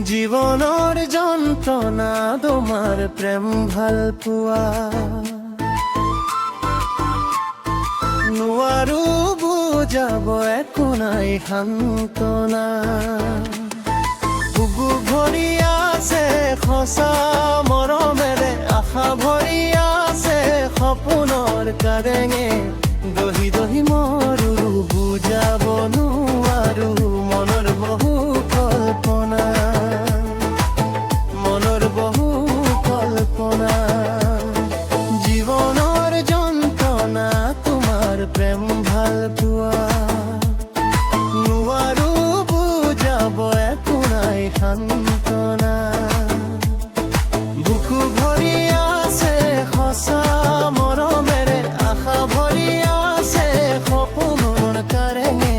জীৱনৰ যন্ত্ৰণা তোমাৰ প্ৰেম ভাল পোৱা নোৱাৰো বুজাব একো নাই সান্তনা বুকু ভৰি আছে সঁচা মৰমেৰে আশা ভৰি আছে সপোনৰ কাৰেঙে দহি দহি মৰো বুজাব নোৱাৰো মনৰ বহু কল্পনা জীৱনৰ যন্ত্ৰণা তোমাৰ প্ৰেম ভাল পোৱা নোৱাৰো বুজাব একো নাই সান্তনা বুকু ভৰি আছে সঁচা মৰমেৰে আশা ভৰি আছে সপোনৰ কাৰেঙে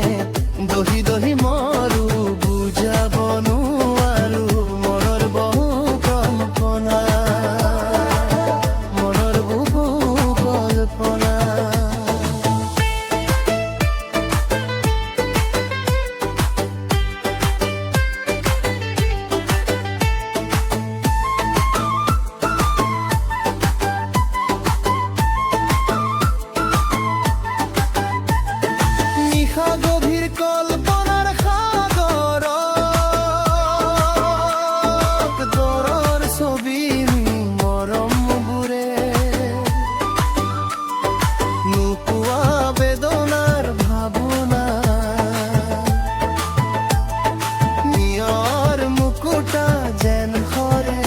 দহি দহি মৰো বুজাব নোৱাৰো মনৰ বহু কল্পনা গভীর কল্পনার সাগর দৰৰ ছবি মৰম বুৰে নোপোৱা বেদনাৰ ভাৱনা নিয়ৰ মুকুটা যেন সৰে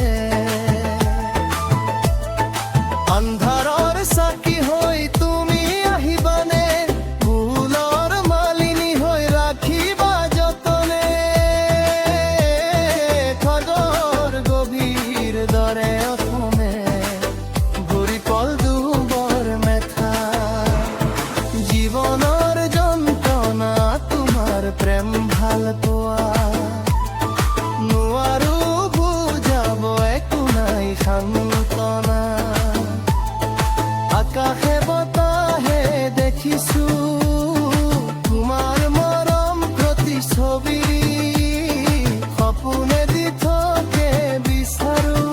আন্ধাৰৰ চাকি হৈ তুমি আহিবানে জীৱনৰ যন্ত্ৰণা তোমাৰ প্ৰেম ভাল পোৱা নোৱাৰো বুজাব একো নাই সান্তনা আকাশে বতাহে দেখিছো তোমাৰ মৰম প্ৰতিচ্ছবি সপোনে দি থাকে বিচাৰো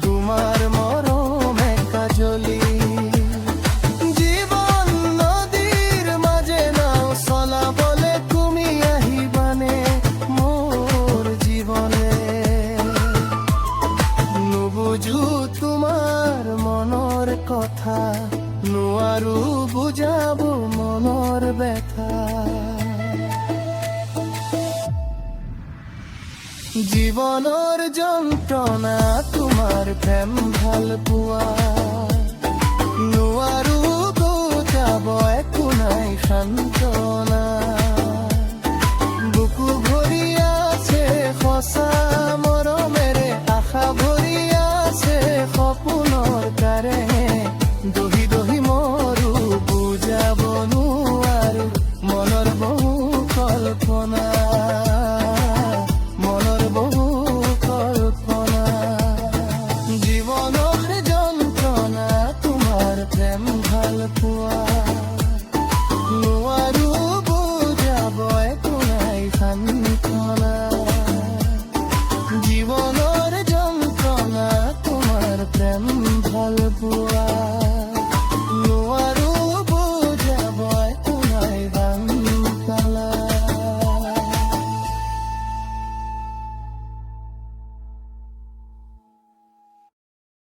তোমাৰ মৰমে কাজলি তোমাৰ মনৰ কথা নোৱাৰো বুজাব মনৰ ব্যথা জীৱনৰ যন্ত্ৰণা তোমাৰ প্ৰেম ভাল পোৱা নোৱাৰো বুজাব একো নাই সান্তনা